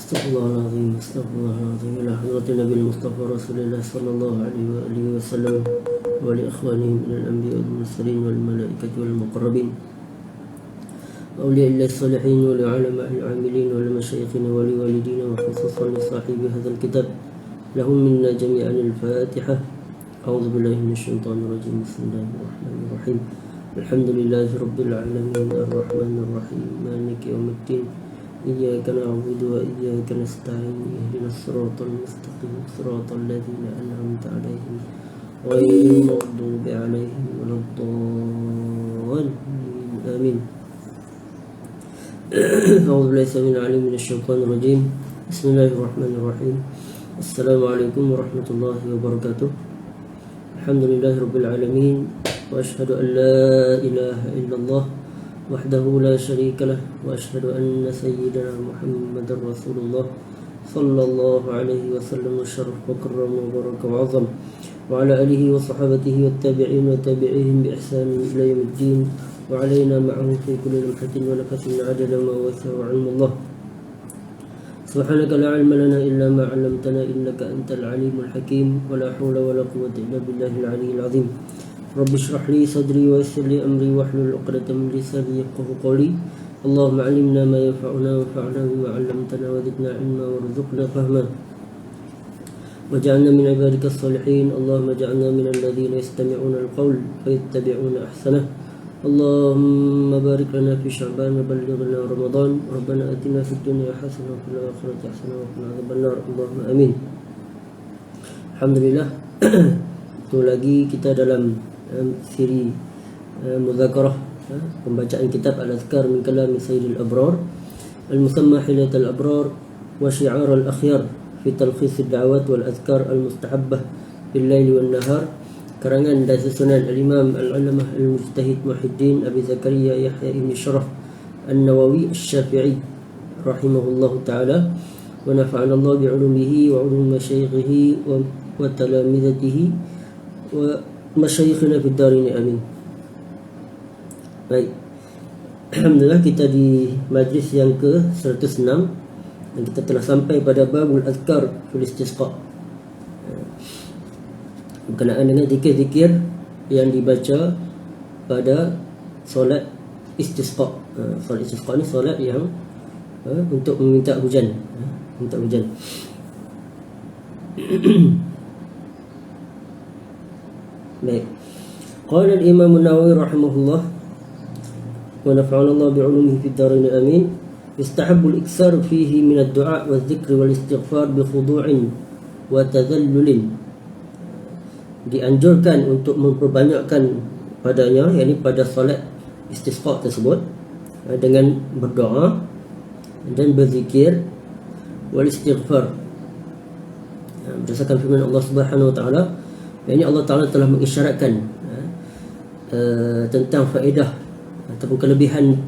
Astaghfirullahaladzim, astaghfirullahaladzim. Ila hadratin Nabi Mustafa Rasulullah sallallahu alaihi wasallam wa li ikhwanihim minal anbiya wal mursalin wal malaikati wal muqarrabin awliya illahi salihin wa li ulama'il amilin wa li masyayikhina wa li walidina wa khususan li sahibi hadzal kitab lahum minna jami'an al-Fatihah. A'udzu billahi minasyaitonir rajim. Bismillahirrahmanirrahim. Alhamdulillahi rabbil alamin arrahmanir rahim maliki yaumiddin. إياك نعبد وإياك نستعين اهدنا الصراط المستقيم صراط الذين أنعمت عليهم غير المغضوب عليهم ولا الضالين آمين. أعوذ بالله السميع العليم من الشيطان الرجيم. بسم الله الرحمن الرحيم. السلام عليكم ورحمة الله وبركاته. الحمد لله رب العالمين وأشهد أن لا إله إلا الله وحده لا شريك له وأشهد أن سيدنا محمد رسول الله صلى الله عليه وسلم وشرف وكرم وبارك وعظم وعلى آله وصحابته والتابعين وتابعيهم بإحسان إلى يوم الدين وعلينا معه في كل لمحة ونفس عدد ما وسع علم الله. سبحانك لا علم لنا إلا ما علمتنا إنك أنت العليم الحكيم ولا حول ولا قوة إلا بالله العلي العظيم. رب اشرح لي صدري ويسر لي أمري واحلل عقدة من لساني يفقهوا قولي. اللهم علمنا ما ينفعنا وانفعنا بما علمتنا وزدنا علما وارزقنا فهما واجعلنا من عبادك الصالحين. اللهم اجعلنا من الذين يستمعون القول فيتبعون أحسنه. اللهم بارك لنا في شعبان وبلغنا رمضان. ربنا آتنا في الدنيا حسنة وفي الآخرة حسنة وقنا عذاب النار. اللهم آمين. Alhamdulillah. Itu lagi kita dalam siri mudzakarah pembacaan kitab Al-Azkar min kalam Sayyidil Abrar al-musamma hilat al-abrar wa syi'ar al-akhyar fi talkhis ad-da'awat wal azkar al-mustahabbah bil lail wan nahar, karangan dan susunan al-Imam al-Allamah al-Mujtahid Muhyiddin Abi Zakaria Yahya ibn Sharaf an-Nawawi asy-Syafi'i rahimahullahu ta'ala wa nafa'ana Allah bi 'ulumihi wa 'ulumi masyayikhihi wa talamizatihi wa masyayikhina fid darin amin. Baik. Alhamdulillah, kita di majlis yang ke-106 dan kita telah sampai pada babul azkar fil istisqa. Berkenaan dengan zikir-zikir yang dibaca pada solat istisqa. Solat istisqa ni solat yang untuk meminta hujan, minta hujan. Baik. Qala al-Imam an-Nawawi rahimahullah wa nafa'ana Allah bi'ulumihi fid darin amin. Yustahabbu al-iksar fihi min ad-du'a wa adh-dhikr wal istighfar bi khudu'in wa tadhallulin. Dianjurkan untuk memperbanyakkan padanya, yakni pada salat istisqa tersebut, dengan berdoa dan berzikir wal istighfar. Berdasarkan firman Allah Subhanahu wa taala, ini Allah Ta'ala telah mengisyaratkan tentang faedah ataupun kelebihan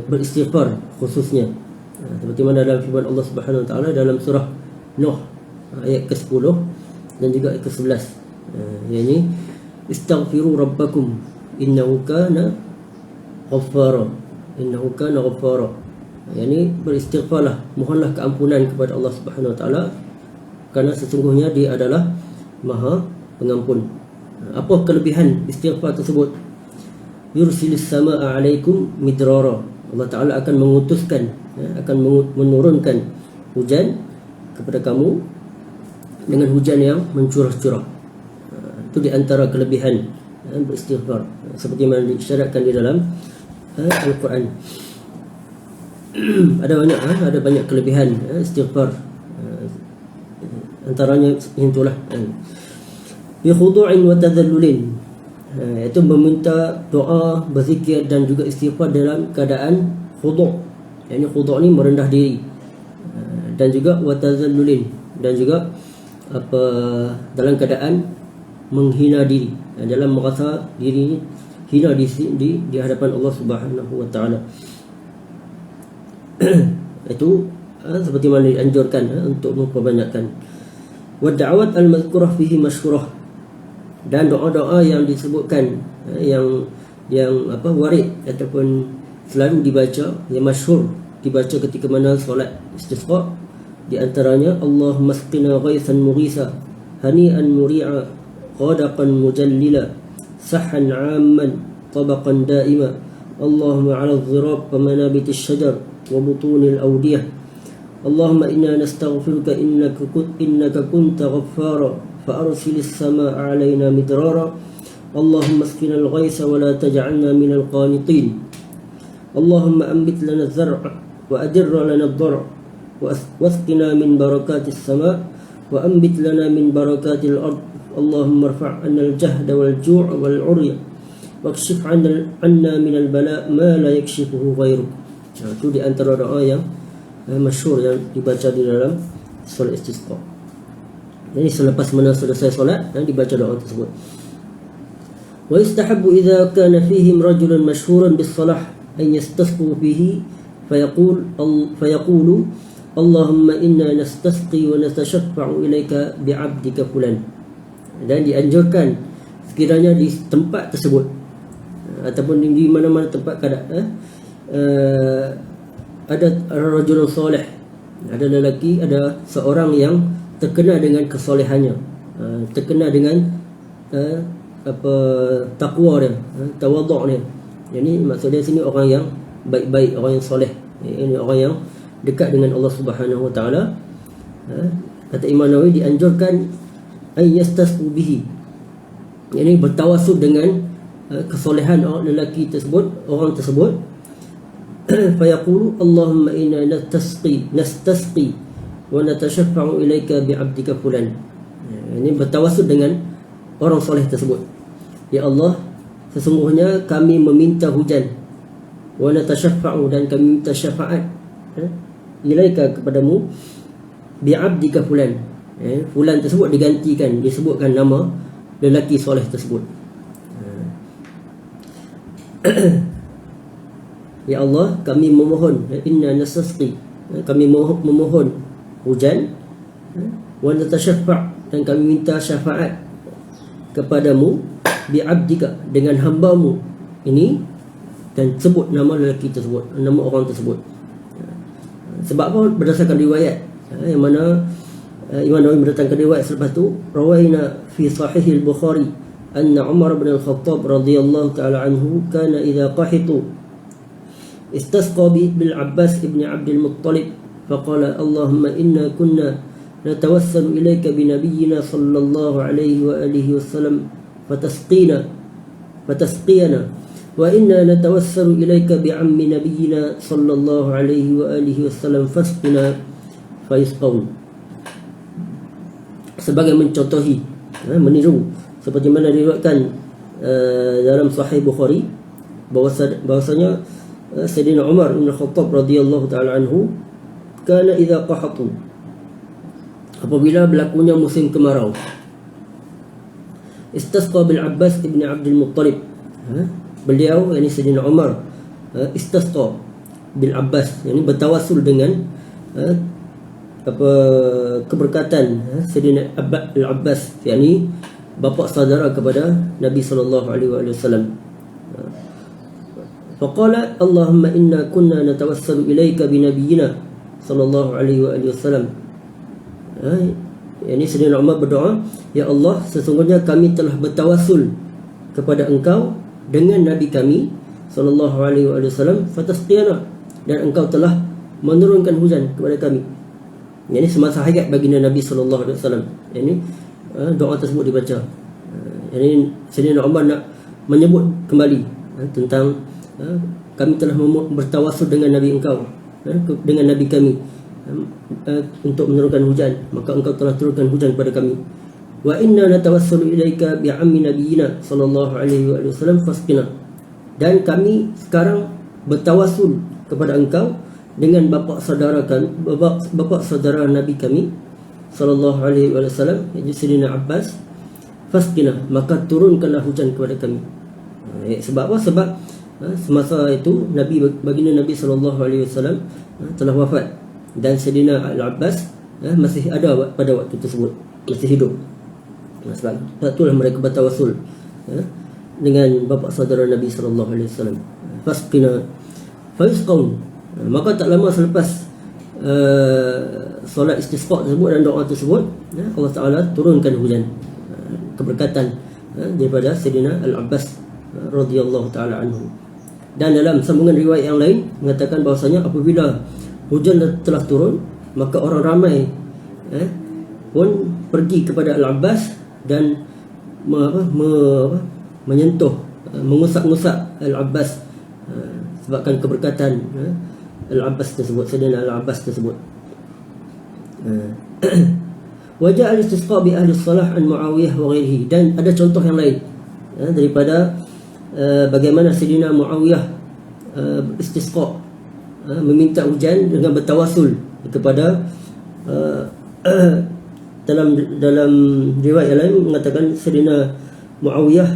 beristighfar khususnya, seperti mana dalam firman Allah Subhanahu Wa Ta'ala dalam surah Nuh ayat ke-10 dan juga ayat ke-11, yakni istaghfiru rabbakum innahu kana ghaffara, innahu kana ghaffara, yakni beristighfarlah, mohonlah keampunan kepada Allah Subhanahu Wa Ta'ala kerana sesungguhnya Dia adalah Maha Pengampun. Apa kelebihan istighfar tersebut? Yursilis samaa alaikum midrara. Allah Ta'ala akan mengutuskan, akan menurunkan hujan kepada kamu dengan hujan yang mencurah-curah. Itu di antara kelebihan beristighfar, seperti mana disyaratkan di dalam Al-Quran. Ada banyak kelebihan istighfar. Antaranya itulah bi khudu'in wa tadhallulin, iaitu meminta doa, berzikir dan juga istighfar dalam keadaan khudu'. Yakni khudu' ni merendah diri, dan juga wa tadhallulin, dan juga dalam keadaan menghina diri, dalam merasa diri hina di hadapan Allah Subhanahu wa taala. Itu seperti mana dianjurkan untuk memperbanyakkan. Wa da'awat al-mazkurah fihi masyhurah, dan doa-doa yang disebutkan yang warid ataupun selalu dibaca, yang masyhur dibaca ketika mana solat istisqa. Di antaranya Allahumma asqina ghaisan mughisa hani'an muri'a ghadaqan mujallila sahhan 'amman tabaqan da'ima Allahumma 'ala adh-dhirab wa manabit asy-syajar wa butunil awdiyah Allahumma inna nastaghfiruka innaka kunta ghaffara fa arsilis samaa'a 'alaina midrara Allahumma asqina al-ghaisa wa la taj'alna minal qanitin Allahumma anbit lana adh-dhar'a wa adirra lana ad-dhar'a wasqina min barakatis sama' wa anbit lana min barakatil ard Allahumma irfa' 'anna al-jahda wal ju' wal 'urya wakshif 'anna min al-bala' ma la yakshifuhu ghairuk. Itu di antara doa yang masyhur yang dibaca di dalam solat istisqa. Jadi selepas mana selesai solat dan dibaca doa tersebut. Wa yustahabbu idza kana fihim rajulun mashhuran bis salah an yastasqu bihi fayaqulu Allahumma inna nastasqi wa natashaffa'u ilaika bi'abdika fulan. Dan dianjurkan sekiranya di tempat tersebut ataupun di mana-mana tempat ada rajulun soleh, ada lelaki, ada seorang yang terkenal dengan kesolehannya, terkenal dengan takwa dia, tawaduk dia. Jadi maksudnya sini orang yang baik-baik, orang yang soleh, ini orang yang dekat dengan Allah Subhanahu Wa Taala. Kata Imam Nawawi dianjurkan ayyastasqu bihi, ini bertawasul dengan kesolehan orang lelaki tersebut, orang tersebut. Fayaqulu Allahumma inna nastasqi wa natashaffa'u ilaika bi'abdika fulan. Ini bertawasul dengan orang soleh tersebut. Ya Allah, sesungguhnya kami meminta hujan, wa natashaffa'u, dan kami minta syafaat ilaika kepadamu bi'abdika fulan. Fulan tersebut digantikan, disebutkan nama lelaki soleh tersebut. Ya Allah, kami memohon, inna nastasqi, kami memohon hujan, wa natashaffa', dan kami minta syafaat kepadamu bi'abdika, dengan hambamu ini, dan sebut nama lelaki tersebut, nama orang tersebut. Sebab apa? Berdasarkan riwayat yang mana Imam Nawawi mendatangkan riwayat selepas tu, rawaina fi sahih al-Bukhari anna Umar bin al-Khattab radhiyallahu ta'ala anhu kana idza qahitu istasqa bil Abbas ibn Abdul Muttalib faqala Allahumma inna kunna natawassalu ilayka bi nabiyyina sallallahu alaihi wa alihi wasallam fatasqina wa inna natawassalu ilayka bi ammi nabiyyina sallallahu alaihi wa alihi wasallam fasqina fayasqaun. Sebagai mencontohi, meniru seperti mana diriwayatkan dalam Sahih Bukhari bahwasanya Sayyidina Umar bin Khattab radhiyallahu taala anhu kana idza qahatu, apabila berlakunya musim kemarau, istasqa bil Abbas ibn Abdul Muttalib, beliau yakni Sayyidina Umar istasqa bil Abbas, yakni bertawasul dengan keberkatan Sayyidina Al-Abbas, yakni bapa saudara kepada Nabi sallallahu alaihi wasallam. Faqala Allahumma inna kunna natawassalu ilayka bi nabiyyina sallallahu alaihi wasallam. Yani Sayyidina Umar berdoa, ya Allah, sesungguhnya kami telah bertawasul kepada engkau dengan Nabi kami sallallahu alaihi wasallam, fatasqiyana, dan engkau telah menurunkan hujan kepada kami. Ini semasa hayat baginda Nabi sallallahu alaihi wasallam. Ini doa tersebut dibaca. Ini Sayyidina Umar nak menyebut kembali tentang kami telah bertawasul dengan Nabi engkau, dengan Nabi kami, untuk menurunkan hujan, maka engkau telah turunkan hujan kepada kami. Wa inna natawassalu ilaika bi ammi nabiyyina sallallahu alaihi wasallam fasqina, dan kami sekarang bertawasul kepada engkau dengan bapa saudara Nabi kami sallallahu alaihi wasallam, iaitu Sayyidina Abbas, fasqina, maka turunkanlah hujan kepada kami. Sebab apa? Sebab semasa itu baginda Nabi sallallahu alaihi wasallam telah wafat, dan Sayyidina Al-Abbas masih ada pada waktu tersebut, masih hidup. Sebab itulah mereka bertawasul dengan bapa saudara Nabi sallallahu alaihi wasallam. Fasqina fayasqaun, Maka tak lama selepas solat istisqa tersebut dan doa tersebut, Allah Ta'ala turunkan hujan keberkatan daripada Sayyidina Al-Abbas radhiyallahu ta'ala anhu. Dan dalam sambungan riwayat yang lain mengatakan bahawasanya apabila hujan telah turun, maka orang ramai pun pergi kepada Al-Abbas dan menyentuh, mengusak-ngusak Al-Abbas sebabkan keberkatan Al-Abbas tersebut, Sayyidina Al-Abbas tersebut. Wajah al-istisqa bi ahli salah an Muawiyah wa ghairihi. Dan ada contoh yang lain daripada bagaimana Sayyidina Muawiyah istisqa, meminta hujan dengan bertawasul kepada dalam riwayat lain mengatakan Sayyidina Muawiyah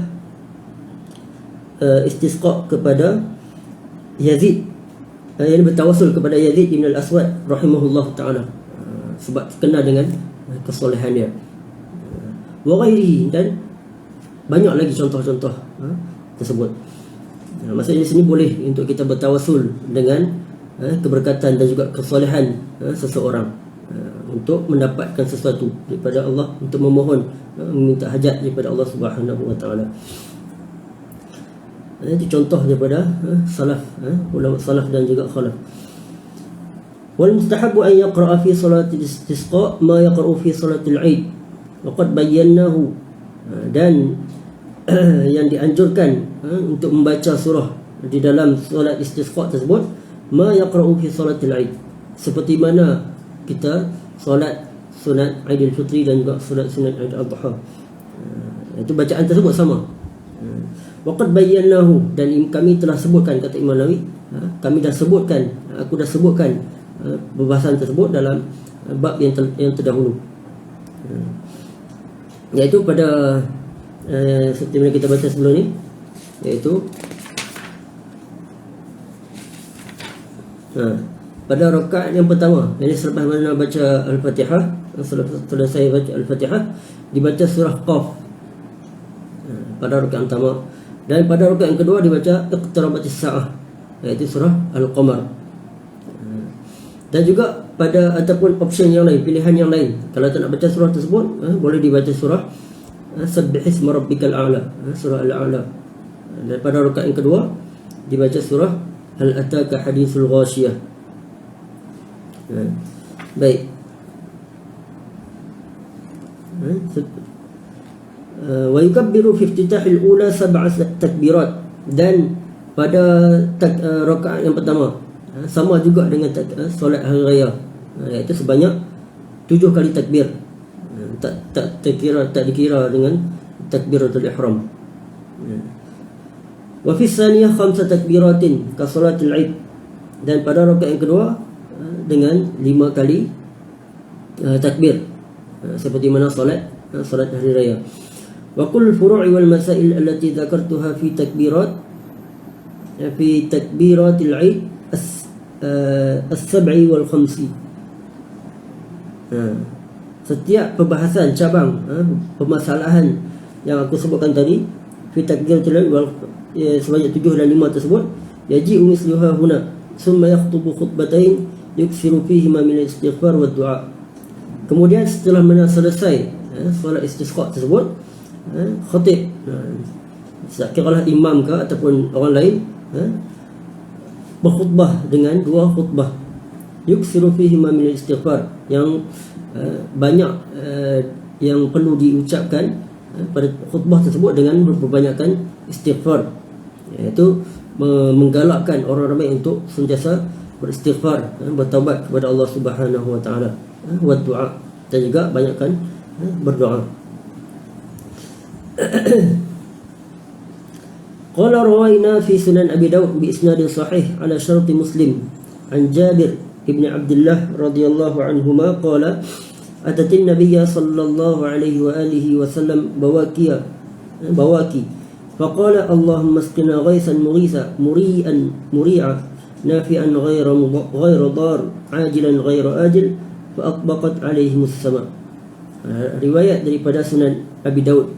istisqa kepada Yazid, yang bertawasul kepada Yazid bin Al-Aswad rahimahullah ta'ala, sebab terkenal dengan kesolehannya. Wa ghairihi, dan banyak lagi contoh-contoh tersebut. Maksudnya di sini boleh untuk kita bertawasul dengan keberkatan dan juga kesolehan seseorang untuk mendapatkan sesuatu daripada Allah, untuk memohon, meminta hajat daripada Allah Subhanahu wa taala. Itu contoh daripada salaf, ulama salaf dan juga khalaf. Wal mustahabu an yaqra'a fi salatil istisqa ma yaqra'u fi salatil 'id. Wa qad bayyanahu, dan yang dianjurkan untuk membaca surah di dalam solat istisqa tersebut, ma yaqra'u fi salatil 'id, seperti mana kita solat sunat Aidil Fitri dan juga solat sunat Aidil Adha. Itu bacaan tersebut sama. Wa qad bayyanahu, dan kami telah sebutkan, kata Imam Nawawi, kami dah sebutkan, aku dah sebutkan pembahasan tersebut dalam bab yang terdahulu, iaitu pada seperti mana kita baca sebelum ni, iaitu pada rakaat yang pertama, ini selepas mana baca Al-Fatihah, selesai baca Al-Fatihah, dibaca surah Qaf pada rakaat pertama, dan pada rakaat yang kedua dibaca Iqtarabatis Sa'ah, iaitu surah Al-Qamar. Dan juga pada ataupun option yang lain, pilihan yang lain, kalau tak nak baca surah tersebut, boleh dibaca surah Sabbihisma Rabbikal A'la, surah Al-A'la. Dan pada rakaat yang kedua dibaca surah Hal Ataka Hadithul Ghashiyah. Baik. Wa yukabbiru fi iftitahil ula sab'a takbirat, dan pada rakaat yang pertama sama juga dengan solat hari raya, iaitu sebanyak 7 kali takbir. Tak dikira dengan takbiratul ihram. Wa fi tsaniyah 5 takbiratin ka salatil 'id, dan pada rakaat yang kedua dengan 5 kali takbir, seperti mana solat hari raya. Wa kull furu'i wal masail allati dzakartuha fi takbiratil 'id as-sab'i wal khamsi. Setiap perbahasan cabang permasalahan yang aku sebutkan tadi fi takbiratil 'id sebanyak 7 dan 5 tersebut, yaji'u misluha huna thumma yakhutubu khutbatain yuksiru fihi ma min istighfar wa du'a. Kemudian setelah selesai solat istisqa tersebut, khatib, kiralah imam ke ataupun orang lain, berkhutbah dengan 2 khutbah, yuksiru fihi ma min istighfar, yang banyak yang perlu diucapkan pada khutbah tersebut dengan berbanyakkan istighfar, iaitu menggalakkan orang ramai untuk sentiasa beristighfar, bertaubat kepada Allah Subhanahu wa taala, wa du'a, dan juga banyakkan berdoa. Qala rawaina fi sunan Abi Daud bi isnadin sahih ala syart Muslim an Jabir ibn Abdullah radhiyallahu anhuma qala atatin nabiyya sallallahu alaihi wa alihi wa sallam bawaki faqala Allahumma asqina ghaisan muri'a nafi'an ghayra dar ajilan ghayra ajil fa atbaqat alaihim as-sama. Riwayat daripada Sunan Abi Daud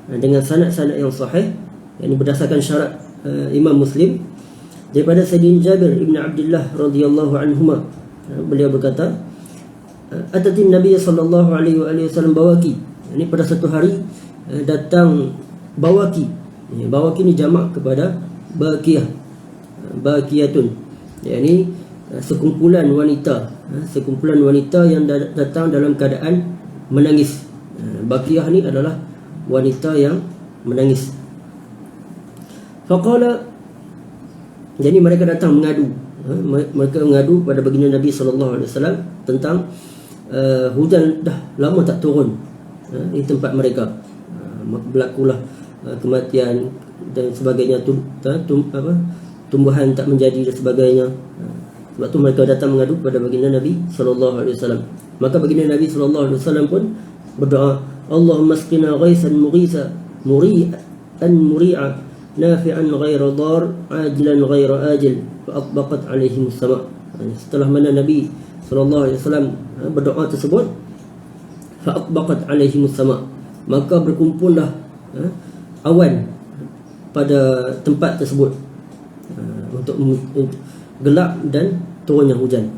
dengan sanad-sanad yang sahih, yang berdasarkan syarat Imam Muslim, daripada Sayyidina Jabir ibn Abdullah radhiyallahu anhuma, beliau berkata, atatin Nabi sallallahu alaihi wasallam bawaki. Ini pada satu hari datang bawaki. Bawaki ni jamak kepada baqiyah, baqiyatun, yakni sekumpulan wanita, sekumpulan wanita yang datang dalam keadaan menangis. Baqiyah ni adalah wanita yang menangis. Faqala, jadi mereka datang mengadu, mereka mengadu pada baginda Nabi sallallahu alaihi wasallam tentang hujan dah lama tak turun di tempat mereka. Berlakulah kematian dan sebagainya, tumbuhan tak menjadi dan sebagainya. Sebab tu mereka datang mengadu pada baginda Nabi sallallahu alaihi wasallam. Maka baginda Nabi sallallahu alaihi wasallam pun berdoa, Allahumma asqina ghaisan mughisa muri'an muri'a nafi'an ghaira dar ajilan ghaira ajil fa atbaqat alaihim as-sama'. Setelah mana Nabi sallallahu alaihi wasallam berdoa tersebut, fa atbaqat alaihim as-sama', maka berkumpullah awan pada tempat tersebut untuk gelap dan turunnya hujan.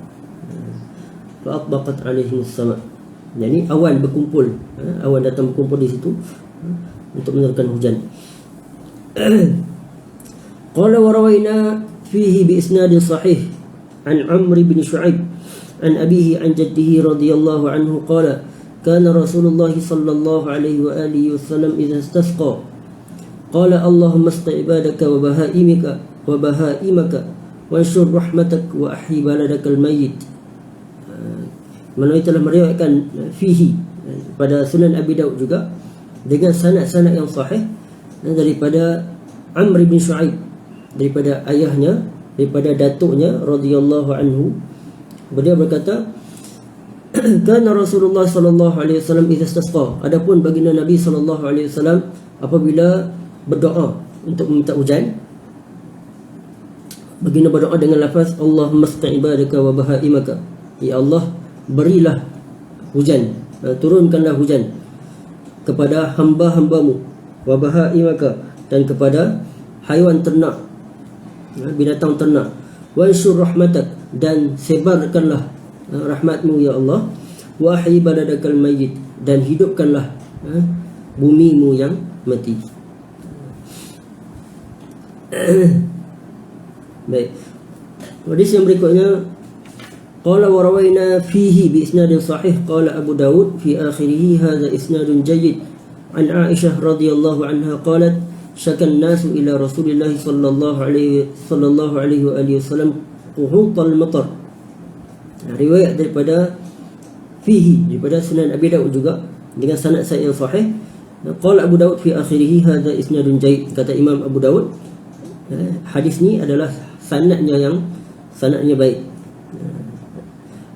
Fa atbaqat alaihim as-sama', jadi awan berkumpul, awan datang berkumpul di situ untuk menurunkan hujan. Qala wa rawayna fihi bi isnadin sahih an Amr bin Shu'aib an abihi an jaddihi radhiyallahu anhu qala kana Rasulullah sallallahu alaihi wa alihi wasallam idza istasqa qala Allahumma asqi ibadaka wa bahaimaka wanshur rahmatak wa ahyi baladakal mayyit. Melalui telah meriwayatkan fihi pada Sunan Abi Daud juga dengan sanad-sanad yang sahih daripada Amr bin Shu'aib, daripada ayahnya, daripada datuknya radhiyallahu anhu. Beliau berkata, kana Rasulullah sallallahu alaihi wasallam idza istasqa, adapun baginda Nabi sallallahu alaihi wasallam apabila berdoa untuk meminta hujan, baginda berdoa dengan lafaz Allahumma asqi ibadaka wa bahaimaka, ya Allah berilah hujan, turunkanlah hujan kepada hamba-hambamu, wa bahaimaka, dan kepada haiwan ternak, binatang ternak, wanshur rahmatak, dan sebarkanlah rahmatmu ya Allah, wa ahyi baladakal mayyit, dan hidupkanlah bumimu yang mati. Baik, hadis yang berikutnya, qala wa rawayna fihi bi isnadin sahih qala Abu Dawud fi akhirih hadha isnadun jayyid an Aisyah radhiyallahu anha qalat syakan nasu ila Rasulillah sallallahu alaihi wa alihi wasallam quhutal matar. Riwayat daripada fihi, daripada Sunan Abi Daud juga dengan sanad yang sahih. Qala Abu Daud fi akhirih hadha isnadun jayyid, kata Imam Abu Daud, hadis ni adalah sanadnya baik.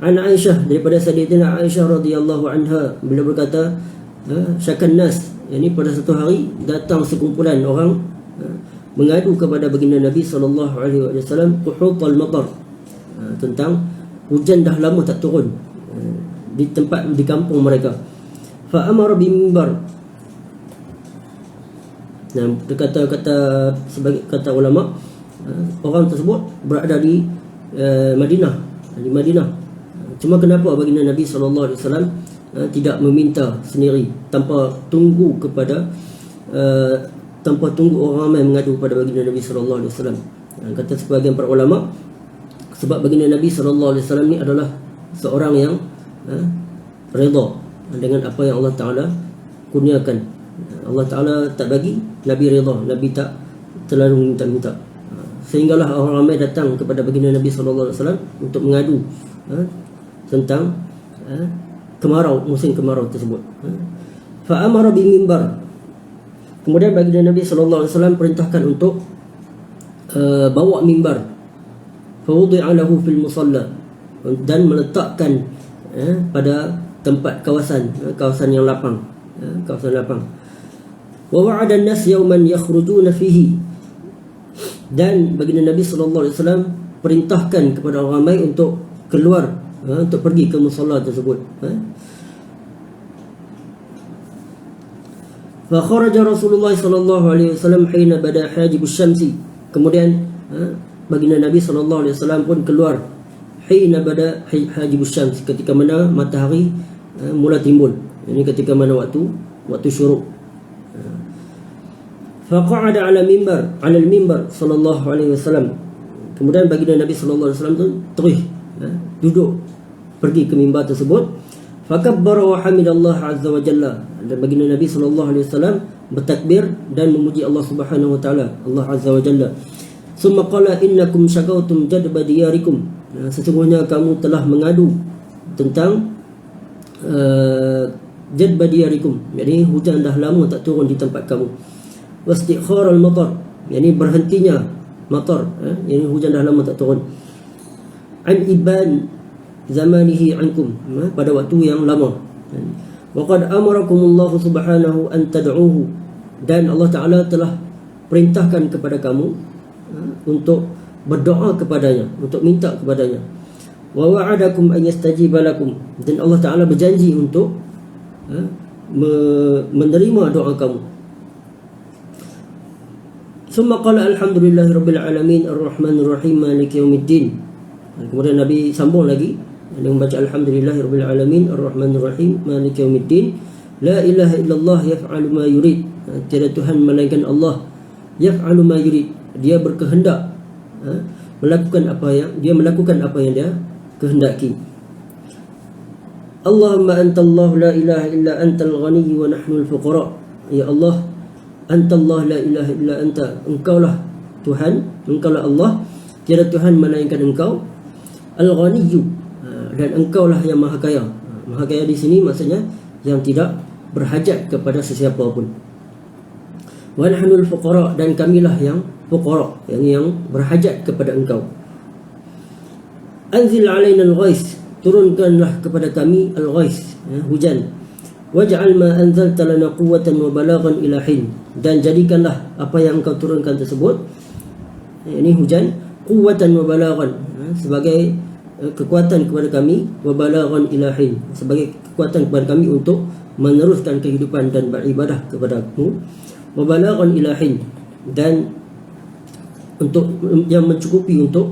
An Aisyah, daripada Sayyidatina Aisyah radhiyallahu anha, beliau berkata, syakan nas, yakni pada satu hari datang sekumpulan orang mengadu kepada baginda Nabi sallallahu alaihi wasallam quhutal matar, tentang hujan dah lama tak turun di tempat, di kampung mereka. Fa amara bi mimbar. Nah, sebagai kata ulama, orang tersebut berada di Madinah. Cuma kenapa baginda Nabi sallallahu alaihi wasallam tidak meminta sendiri, tanpa tunggu orang ramai mengadu kepada baginda Nabi sallallahu alaihi wasallam? Kata sebahagian para ulama, sebab baginda Nabi sallallahu alaihi wasallam ni adalah seorang yang redha dengan apa yang Allah Taala kurniakan. Allah Taala tak bagi Nabi redha, Nabi tak terlalu minta-minta, sehinggalah orang ramai datang kepada baginda Nabi sallallahu alaihi wasallam untuk mengadu tentang kemarau, musim kemarau tersebut. Fa amara bi mimbar. Kemudian baginda Nabi sallallahu alaihi wasallam perintahkan untuk bawa mimbar. Fa wudi'a lahu fil musalla, dan meletakkan pada tempat kawasan yang lapang, kawasan lapang. Wa wa'ada an-nas yawman yakhrujuna fihi, dan baginda Nabi sallallahu alaihi wasallam perintahkan kepada orang ramai untuk keluar, untuk pergi ke musalla tersebut. Fa kharaja Rasulullah sallallahu alaihi wasallam hina bada hajib asy-syamsi. Kemudian baginda Nabi SAW pun keluar hina bada hajibus syams, ketika mana matahari mula timbul. Ini ketika mana waktu syuruk. Faqa'ada ala al-mimbar sallallahu alaihi wasallam. Kemudian baginda Nabi sallallahu alaihi wasallam tu terus duduk pergi ke mimbar tersebut. Fakabbara wa hamidallah azza wa jalla. Dan baginda Nabi sallallahu alaihi wasallam bertakbir dan memuji Allah Subhanahu wa taala, Allah azza wa jalla. Summa qala innakum syakautum jadba diyarikum. Sesungguhnya kamu telah mengadu tentang jadba diyarikum, yakni hujan dah lama tak turun di tempat kamu. Wastikhar al-matar, yakni berhentinya matar, yakni hujan dah lama tak turun. An iban zamanihi ankum, pada waktu yang lama. Wa qad amarakumullahu subhanahu an tad'uhu, dan Allah Taala telah perintahkan kepada kamu untuk berdoa kepadanya, untuk minta kepadanya. Wa wa'adakum an yastajiba lakum, dan Allah Taala berjanji untuk menerima doa kamu. Summa qala alhamdulillahi rabbil alamin arrahmanir rahim maliki yaumiddin. Kemudian Nabi sambung lagi dengan membaca alhamdulillahi rabbil alamin arrahmanir rahim maliki yaumiddin. La ilaha illallah yaf'alu ma yurid. Tiada Tuhan melainkan Allah. Yaf'alu ma yurid, dia berkehendak melakukan apa yang dia kehendaki. Allahumma antallahu la ilaha illa antal ghani wa nahnu al-fuqara. Ya Allah, antallah la ilaha illa anta, engkaulah Tuhan, engkaulah Allah, tiada Tuhan melainkan engkau. Al-ghaniyyu, dan engkaulah yang maha kaya. Maha kaya di sini maksudnya yang tidak berhajat kepada sesiapa pun. Wa nahnu al-fuqara, dan kamilah yang fuqara, yang berhajat kepada engkau. Anzil alaina al-ghais, turunkanlah kepada kami al-ghais, hujan. Waj'al ma anzalta lana quwwatan wa balaghan ila hin, dan jadikanlah apa yang engkau turunkan tersebut, ini hujan, quwwatan wa balaghan, sebagai kekuatan kepada kami, wa balaghan ila hin, sebagai kekuatan kepada kami untuk meneruskan kehidupan dan beribadah kepada-Mu, wa balaghan ila hin, dan untuk yang mencukupi untuk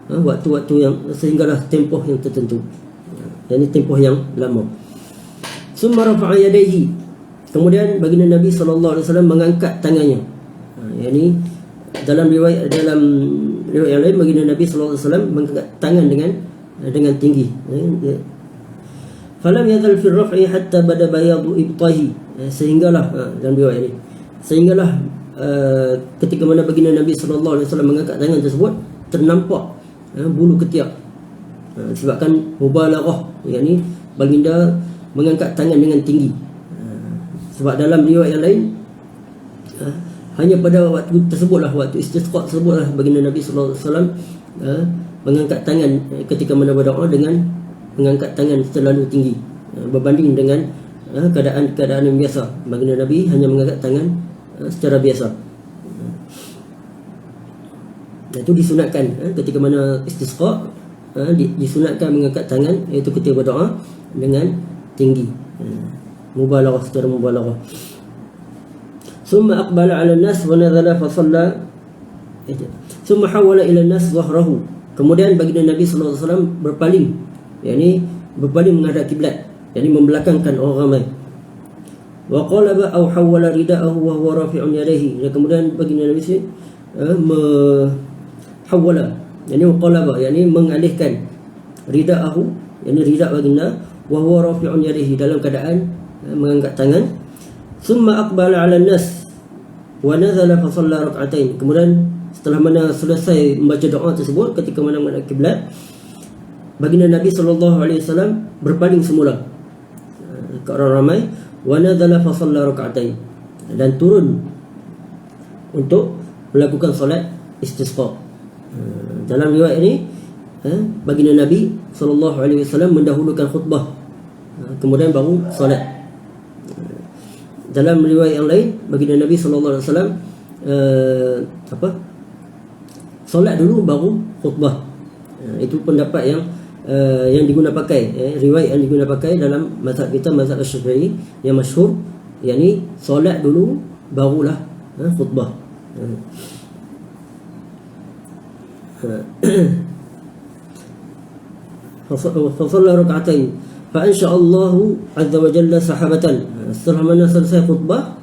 waktu-waktu yang sehinggalah tempoh yang tertentu, yakni tempoh yang lama. Summa rafa'a yadayhi, kemudian baginda Nabi SAW mengangkat tangannya. Yakni dalam riwayat yang lain baginda Nabi SAW mengangkat tangan dengan tinggi. Falam yadhal fi raf'i hatta bada bayadu ibtahi, sehinggalah dalam riwayat ini, sehinggalah ketika mana baginda Nabi SAW mengangkat tangan tersebut ternampak bulu ketiak, sebabkan mubalaghah, yakni baginda mengangkat tangan dengan tinggi. Sebab dalam riwayat yang lain hanya pada waktu tersebutlah, waktu istisqa tersebutlah baginda Nabi SAW mengangkat tangan ketika mana berdoa dengan mengangkat tangan terlalu tinggi, berbanding dengan keadaan yang biasa. Baginda Nabi hanya mengangkat tangan secara biasa. Itu disunatkan ketika mana istisqa, disunatkan mengangkat tangan, iaitu ketika berdoa dengan tinggi, mubalaghah, secara mubalaghah. Summa aqbala 'ala an-nas wa nazala fa shalla, summa hawala ila an-nas dhahrahu, kemudian baginda Nabi sallallahu alaihi wasallam berpaling, yakni berpaling menghadap kiblat, yakni membelakangkan orang ramai. Wa qalaba aw hawala rida'ahu wa huwa rafi'un yadayhi, dan kemudian baginda Nabi hawala, yakni qalaba, yakni mengalihkan rida'ahu, yakni rida' baginda, wa huwa rafi'un yadayhi, dalam keadaan mengangkat tangan. Summa aqbala 'ala an-nas wa nazala fa shalla rak'atain, kemudian setelah mana selesai membaca doa tersebut ketika mana menghadap kiblat, baginda Nabi SAW berpaling semula ke orang ramai, wa nazala fa shalla rak'atain, dan turun untuk melakukan solat istisqa. Dalam riwayat ini baginda Nabi SAW mendahulukan khutbah, kemudian baru solat. Dalam riwayat yang lain baginda Nabi SAW solat dulu baru khutbah. Itu pendapat yang diguna pakai, riwayat yang diguna pakai dalam mazhab kita, mazhab Syafi'i yang masyhur, yakni solat dulu barulah khutbah. فصلى ركعتين فأنشأ الله عز وجل سحابة. Setelah mana selesai khutbah,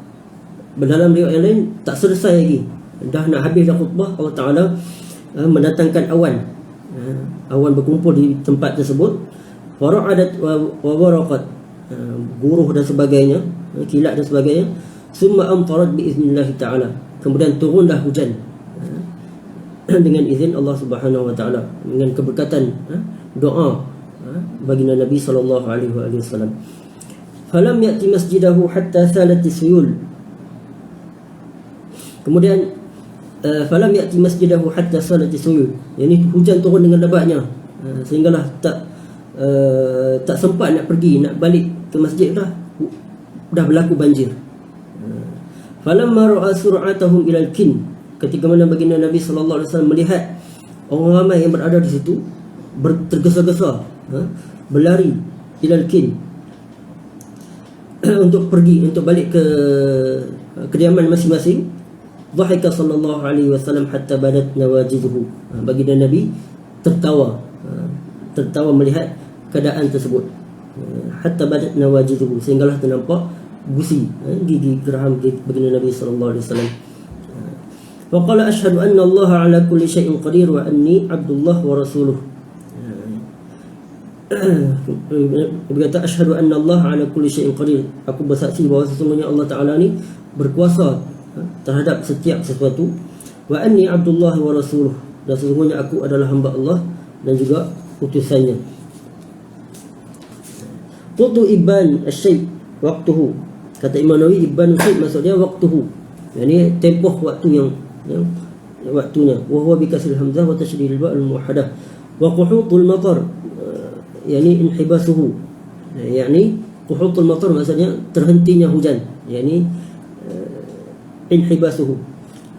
dalam riwayat yang lain tak selesai lagi, dah nak habis dah khutbah, Allah Ta'ala mendatangkan awan. Awan berkumpul di tempat tersebut. Fara'adat wa waraqat, guruh dan sebagainya, kilat dan sebagainya. Summa amtarat biiznillah ta'ala, kemudian turunlah hujan dengan izin Allah Subhanahu wa Ta'ala, dengan keberkatan doa baginda Nabi sallallahu alaihi wasallam. Falam ya'ti masjidahu hatta salat suyul. Kemudian falam ya'ti masjidahu hatta salat suyul, yakni hujan turun dengan lebatnya, sehinggalah tak sempat nak pergi, nak balik ke masjid, dah berlaku banjir. Falamma ra'a sur'atahum ila al-kin, ketika mana baginda Nabi sallallahu alaihi wasallam melihat orang ramai yang berada di situ tergesa-gesa berlari ila al-kin, untuk pergi, untuk balik ke kediaman masing-masing. Dhahika sallallahu alaihi wasallam hatta badat nawajiduhu, baginda Nabi tertawa melihat keadaan tersebut. Hatta badat nawajiduhu, sehinggalah ternampak gusi, gigi geraham baginda Nabi sallallahu alaihi wasallam. Wa qala asyhadu anna Allah ala kulli syai'in qadir wa anni Abdullah wa rasuluh. Berkata asyhadu anna Allah ala kulli syai'in qadir, aku bersaksi bahawa sesungguhnya Allah Ta'ala ni berkuasa terhadap setiap sesuatu. Wa anni Abdullah wa rasuluh, dan sesungguhnya aku adalah hamba Allah dan juga utusannya. Qultu Ibn Asyib waktuhu, kata Imam Nawawi, Ibn Asyib maksudnya waktuhu, yani tempoh waktu yang waktunya. Wa huwa bi kasril hamzah wa tashdidil ba' al muwahhadah. Wa quhutul matar, yani inhibasuhu, yani quhutul matar maksudnya terhentinya hujan, yani inhibasuhu.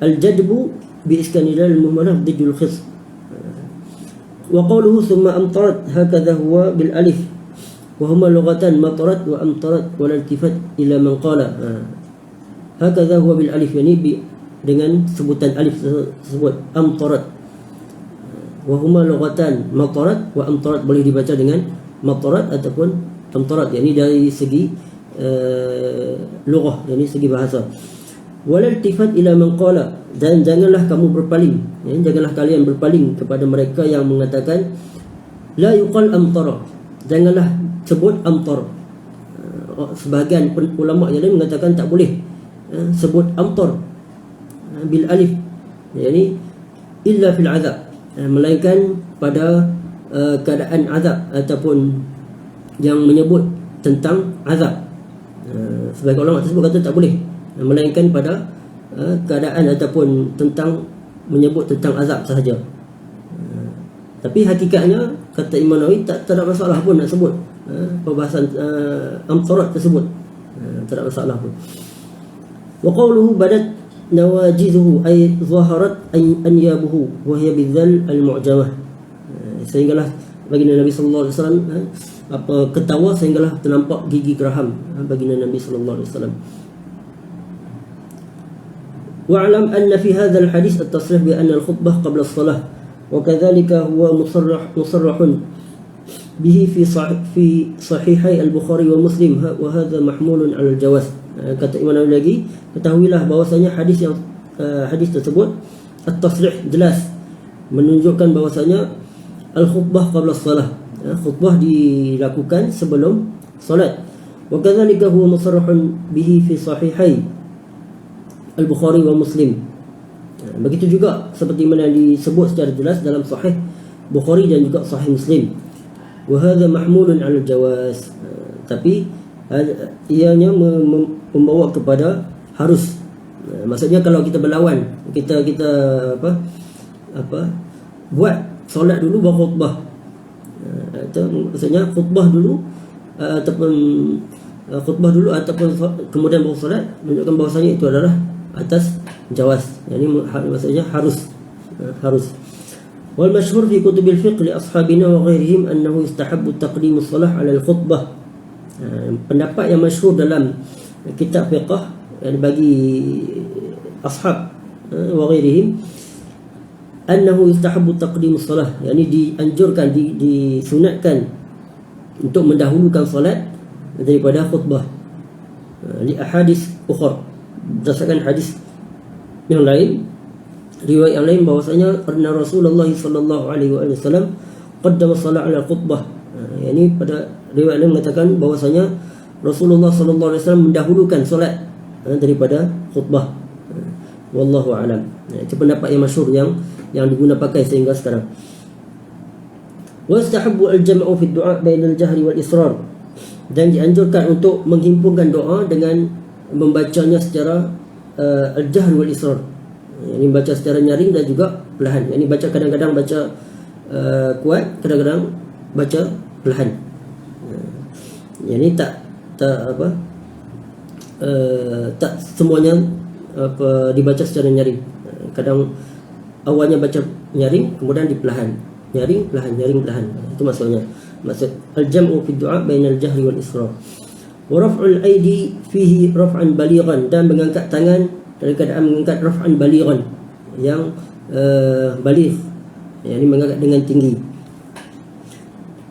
Al-jadbu bi iskanil al-muhmalah bidul khis. Wa qawluhu thumma amtarat, hakadha huwa bil alif, wa huma lughatan matarat wa amtarat wa iltifat ila man qala. Hakadha huwa bil alif, yani dengan sebutan alif tersebut, amtarat. Wa huma lughatan matarat wa amtarat, boleh dibaca dengan matarat ataupun amtarat, yani dari segi lughah, yani segi bahasa. Wal iltifat ila man qala, dan janganlah kamu berpaling, janganlah kalian berpaling kepada mereka yang mengatakan la yuqal amtara, janganlah sebut amtar. Sebahagian ulama yang lain mengatakan tak boleh sebut amtar bil alif, yani illa fil azab, melainkan pada keadaan azab ataupun yang menyebut tentang azab. Sebagai ulama tersebut kata tak boleh, melainkan pada keadaan ataupun tentang menyebut tentang azab sahaja. Tapi hakikatnya kata Imam Nawawi tak ada masalah pun nak sebut perbahasan amtarat tersebut, tak ada masalah pun. Wa qawluhu badat nawajizuhu ay zaharat anyabuhu wa hiya bidzal al-mu'jamah, sehinggalah baginda Nabi sallallahu alaihi wasallam ketawa sehinggalah ternampak gigi geraham baginda Nabi sallallahu alaihi wasallam. Wa'lam anna fi hadha al-hadith at-tasrih bi anna al-khutbah qabla as-salah wa kadhalika huwa musarrahun bihi fi sahihai al-Bukhari wa Muslim, wa hadha mahmulun 'ala al-jawaz. Kata Imam Nawawi lagi, ketahuilah bahwasanya hadis tersebut at-tasrih, jelas menunjukkan bahwasanya al-khutbah qabla as-salah, khutbah dilakukan sebelum solat. Wa kadzalika huwa musarrahun bihi fi sahihai al-Bukhari wa Muslim. Begitu juga seperti mana disebut secara jelas dalam sahih Bukhari dan juga sahih Muslim. Wa hadha mahmulun 'ala al-jawaz, tapi ianya membawa kepada harus. Maksudnya kalau kita berlawan, kita buat solat dulu baru khutbah, maksudnya khutbah dulu ataupun kemudian baru solat, menunjukkan bahawasanya itu adalah atas jawaz, yani maksudnya harus. Wal masyhur fi kutubil fiqh li ashabina wa ghairihim annahu yustahabbu taqdimu as-salah 'ala al-khutbah. Pendapat yang masyhur dalam kitab fiqh, yani bagi ashab wa ghairihim, annahu yustahabbu taqdimus salah, yakni dianjurkan, disunatkan untuk mendahulukan solat daripada khutbah. Li ahadis ukhra, berdasarkan hadis yang lain, riwayat yang lain bahwasanya karena Rasulullah sallallahu alaihi wasallam qaddama salat ala khutbah. Yakni pada riwayat lain mengatakan bahwasanya Rasulullah sallallahu alaihi wasallam mendahulukan solat daripada khutbah. Wallahu a'lam. Itu pendapat yang masyhur yang digunakan pakai sehingga sekarang. Wastahabbu al-jam'u fi ad-du'a bainal jahri wal israr, dan dianjurkan untuk menghimpunkan doa dengan membacanya secara al-jahr wal israr. Ini baca secara nyaring dan juga perlahan. Ini baca kadang-kadang baca kuat, kadang-kadang baca perlahan. Ini tak semuanya dibaca secara nyaring. Kadang awalnya baca nyaring, kemudian diperlahan. Nyaring, perlahan, nyaring, perlahan. Itu maksudnya. Maksud al-jam'u fi du'a bainal jahri wal israr. Wa raf'ul aidi fihi raf'an balighan, dan mengangkat tangan dalam keadaan mengangkat raf'an balighan, yang baligh, yakni mengangkat dengan tinggi.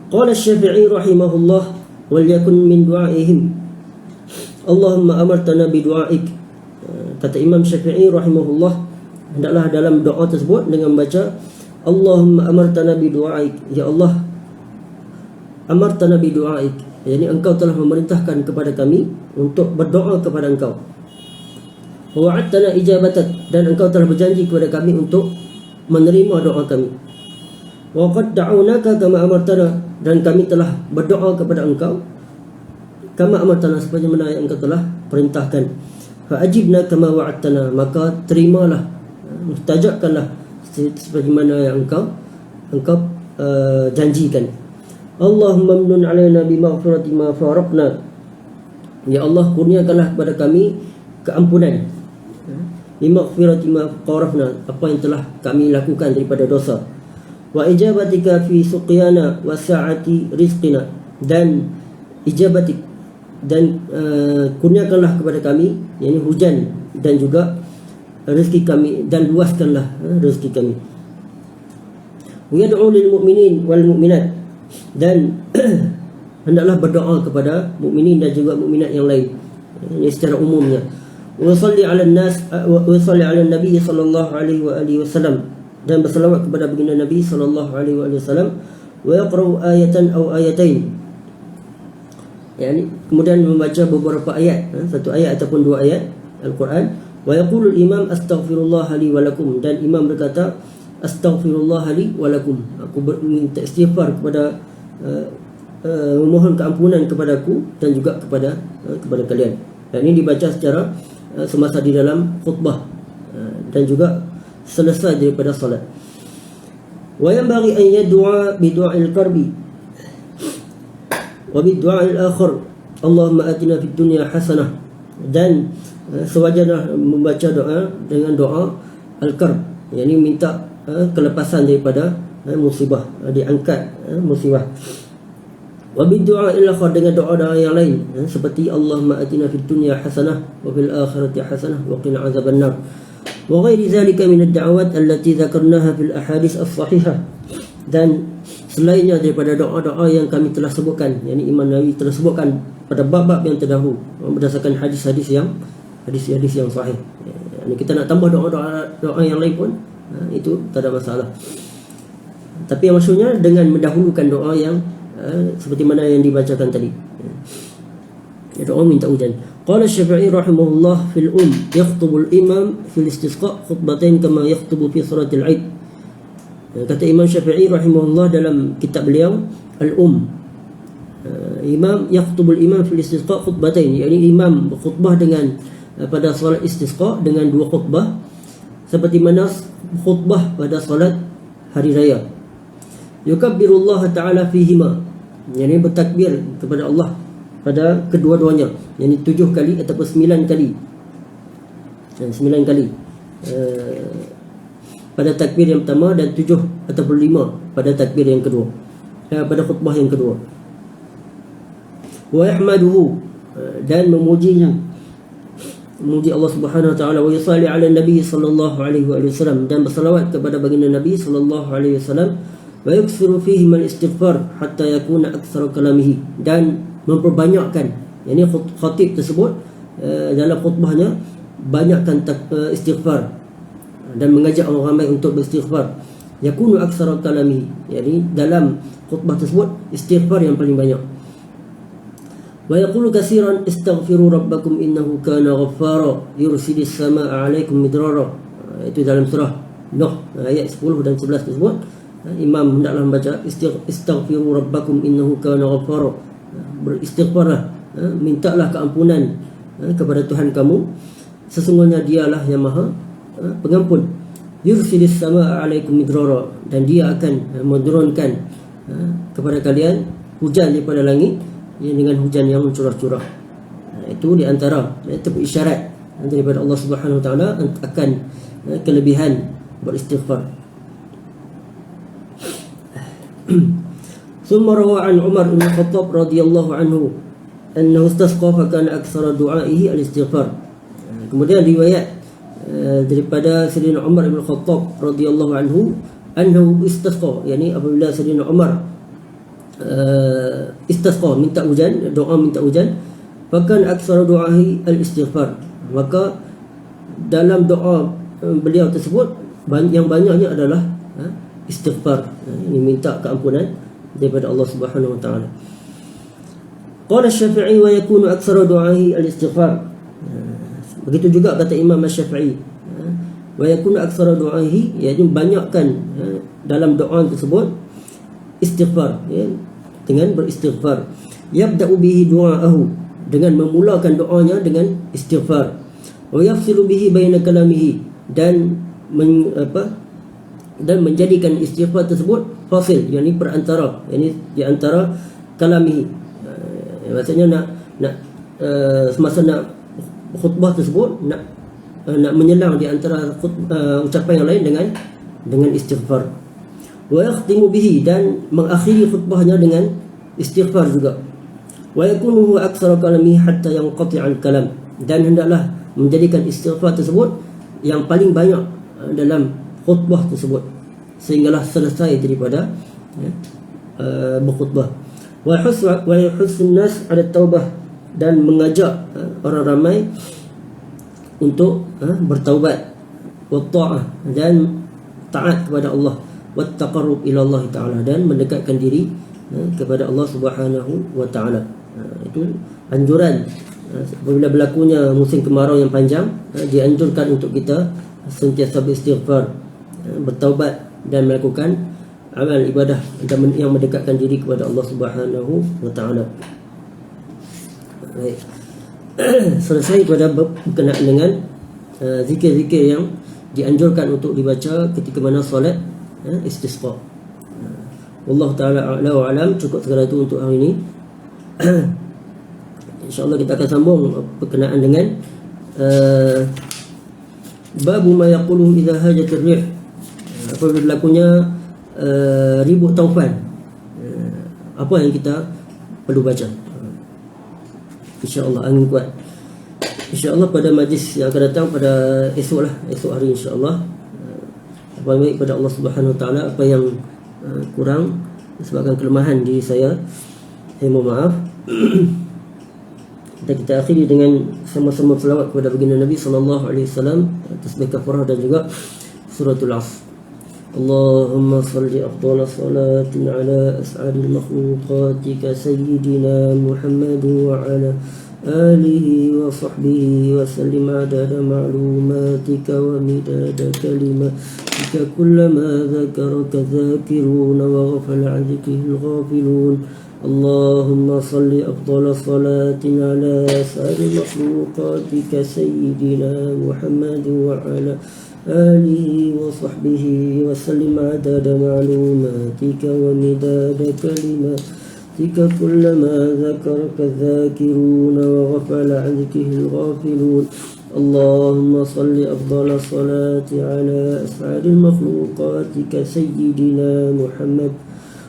Qala Asy-Syafi'i rahimahullah, wal yakun min du'aihim Allahumma amartana bi du'aik. Kata Imam Syafi'i rahimahullah, hendaklah dalam doa tersebut dengan membaca Allahumma amartana bi du'aik, ya Allah, amartana bi du'aik, yakni engkau telah memerintahkan kepada kami untuk berdoa kepada engkau. Wa wa'adtana ijabatak, dan engkau telah berjanji kepada kami untuk menerima doa kami. Wa qad da'awnaka kama amartana, dan kami telah berdoa kepada engkau kama amartana, sebagaimana yang engkau telah perintahkan. Fa ajibna kama wa'adtana, maka terimalah, mustajabkanlah sebagaimana yang engkau janjikan. Allahumma mnun alaina bi maghfirati ma faraqna, ya Allah, kurniakanlah kepada kami keampunan, bi maghfirati ma qarafna, apa yang telah kami lakukan daripada dosa. Wa ijabatika fi suqyana wa sa'ati rizqina, dan ijabatik, dan kurniakanlah kepada kami, yakni hujan dan juga rezeki kami, dan luaskanlah rezeki kami. Wa yad'u lil mu'minin wal mu'minat, dan hendaklah berdoa kepada mukminin dan juga mukminat yang lain, ini secara umumnya. Wa salli 'alan nas wa salli 'alan nabi sallallahu alaihi wa alihi wasallam, dan berselawat kepada baginda Nabi sallallahu alaihi wasallam. Wa yaqra'u ayatan aw ayatain, yakni kemudian membaca beberapa ayat, satu ayat ataupun dua ayat Al-Quran. Wa yaqulu al-imam astaghfirullah li wa lakum, dan imam berkata astaghfirullah li wa lakum, aku minta istighfar kepada memohon keampunan kepadaku dan juga kepada kalian. Dan ini dibaca secara semasa di dalam khutbah dan juga selesai daripada salat. Wa yanbaghi an yad'a bi du'a'il karbi wa bi du'a'il akhar, Allahumma atina fid dunya hasanah, dan sewajarnya membaca doa dengan doa al-karb, yakni minta kelepasan daripada musibah, diangkat musibah. Wa bi du'a'il akhar, dengan doa-doa yang lain seperti Allahumma atina fid dunya hasanah wa fil akhirati hasanah wa qina azabannar. Wa ghairi zalika min ad-da'awat allati dzakarnaha fil ahadits as-sahihah, dan selainnya daripada doa-doa yang kami telah sebutkan, yakni Imam Nawawi telah sebutkan pada bab-bab yang terdahulu berdasarkan hadis-hadis yang sahih. Yani kita nak tambah doa yang lain pun itu tak ada masalah. Tapi yang maksudnya dengan mendahulukan doa yang seperti mana yang dibacakan tadi. Doa minta hujan. Qala Asy-Syafi'i rahimahullah fil yakhtubu al-imam fil istisqa khutbatain kama yakhtubu fi salatil 'Aid. Kata Imam Syafi'i rahimahullah dalam kitab beliau imam yakhtubu al-imam fil istisqa khutbatain, yakni imam berkhutbah dengan pada solat istisqa dengan dua khutbah seperti mana khutbah pada solat hari raya. Yukabbirullah ta'ala fihima, yakni bertakbir kepada Allah pada kedua-duanya, yakni 7 kali ataupun 9 kali. 9 kali pada takbir yang pertama, dan 7 ataupun 5 pada takbir yang kedua, pada khutbah yang kedua. Wa yahmaduhu, dan memujinya, memuji Allah Subhanahu wa taala, wa yusalli ala Nabi sallallahu alaihi wasallam, dan bersalawat kepada baginda Nabi sallallahu alaihi wasallam, wa yuksiru fihi mal istighfar hatta yakuna aktsara kalamihi, dan memperbanyakkan, yakni khatib tersebut dalam khutbahnya banyakkan istighfar dan mengajak orang ramai untuk beristighfar. Yakunu aktsara kalamihi, yakni dalam khutbah tersebut istighfar yang paling banyak. Wa yaqulu katsiran istaghfiru rabbakum innahu kana ghaffara yursilis samaa'a 'alaikum midrara. Itu dalam surah Nuh ayat 10 dan 11 tersebut. Imam hendaklah membaca istaghfiru rabbakum innahu kana ghaffara. Beristighfarlah, mintalah keampunan kepada Tuhan kamu, sesungguhnya dialah yang maha pengampun. Yursilis samaa'a 'alaikum midrara, dan dia akan menurunkan kepada kalian hujan daripada langit, dengan hujan yang curah-curah. Itu di antara isyarat daripada Allah Subhanahu wa taala akan kelebihan beristighfar. Thumma rawa an Umar bin Khattab radhiyallahu anhu annahu istasqa fa kana aktsara du'aihi al-istighfar. Kemudian riwayat daripada Sayyidina Umar bin Khattab radhiyallahu anhu annahu istasqa, yakni apabila Sayyidina Umar istasqa, minta hujan, doa minta hujan, bahkan aksara doahi al-istighfar, maka dalam doa beliau tersebut yang banyaknya adalah istighfar, ini minta keampunan daripada Allah Subhanahu wa taala. Qala Asy-Syafi'i wa yakunu aksara doahi al-istighfar. Begitu juga kata Imam Asy-Syafi'i, wa yakunu aksara doahi, iaitu banyakkan dalam doa tersebut istighfar, dengan beristighfar. Yabda'u bihi du'aahu, dengan memulakan doanya dengan istighfar. Wa yafsilu bihi baina kalamihi, dan menjadikan istighfar tersebut fasil, yakni perantara, yakni di antara kalamihi. Maksudnya nak semasa nak khutbah tersebut nak menyelang di antara ucapan yang lain dengan istighfar. Wa yakhtimu bihi, dan mengakhiri khutbahnya dengan istighfar juga. Wa yakunu huwa aktsara kalamihi hatta yanqati'al kalam, dan hendaklah menjadikan istighfar tersebut yang paling banyak dalam khutbah tersebut sehinggalah selesai daripada berkhutbah. Wa yuhassun nas 'ala taubah, dan mengajak orang ramai untuk bertaubat, wa ta'ah, dan taat kepada Allah, wattaqarrub ila Allah taala, dan mendekatkan diri kepada Allah Subhanahu wa taala. Itu anjuran apabila berlakunya musim kemarau yang panjang, dianjurkan untuk kita sentiasa beristighfar, bertaubat, dan melakukan amal ibadah yang mendekatkan diri kepada Allah Subhanahu wa taala. Baik. Selesai pada berkenaan dengan zikir-zikir yang dianjurkan untuk dibaca ketika mana solat istisqa. Wallahu ta'ala a'la wa alam. Cukup sekadar itu untuk hari ini. InsyaAllah kita akan sambung berkenaan dengan babu ma yaquluhu idza hajatir rih, apabila berlakunya ribut taufan, apa yang kita perlu baca. InsyaAllah angin kuat. InsyaAllah pada majlis yang akan datang pada esok hari insyaAllah. Apa baik pada Allah Subhanahu wa taala, apa yang kurang disebabkan kelemahan diri saya mohon maaf. Dan kita akhiri dengan sama-sama selawat kepada baginda Nabi sallallahu alaihi wasallam, tasbih kafarah, dan juga suratul Asr. Allahumma salli afdhala salatin ala as'adil makhluqatika sayyidina Muhammad wa ala alihi wa sahbihi wa sallim adada ma'lumatika wa midada kalimatika kullama dhakaraka dhakiruna wa ghafala 'an dhikrihil ghafilun. Allahumma salli afdhala salatin ala as'adil makhluqatika sayyidina Muhammad wa ala آله وصحبه وسلم عدد معلوماتك ومداد كلماتك كلما ذكرك الذاكرون وغفل عن ذكره الغافلون. اللهم صل أفضل الصلاة على أسعد المخلوقات سيدنا محمد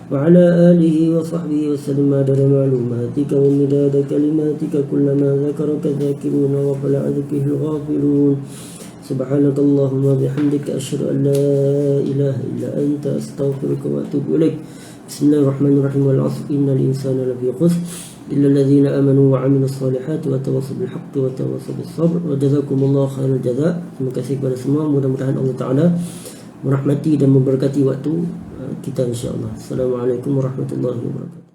وعلى آله وصحبه وسلم عدد معلوماتك ومداد كلماتك كلما ذكرك الذاكرون وغفل عن ذكره الغافلون. سبحانك اللهم وبحمدك أشهد أن لا إله إلا أنت أستغفرك وأتوب إليك. بسم الله الرحمن الرحيم. والعصر إن الإنسان لفي خسر إلا الذين آمنوا وعملوا الصالحات وتواصوا بالحق وتواصوا بالصبر وجزاكم الله خير الجزاء. Terima kasih kepada semua. Mudah-mudahan Allah Ta'ala merahmati dan memberkati waktu kita insyaAllah. Assalamualaikum warahmatullahi wabarakatuh.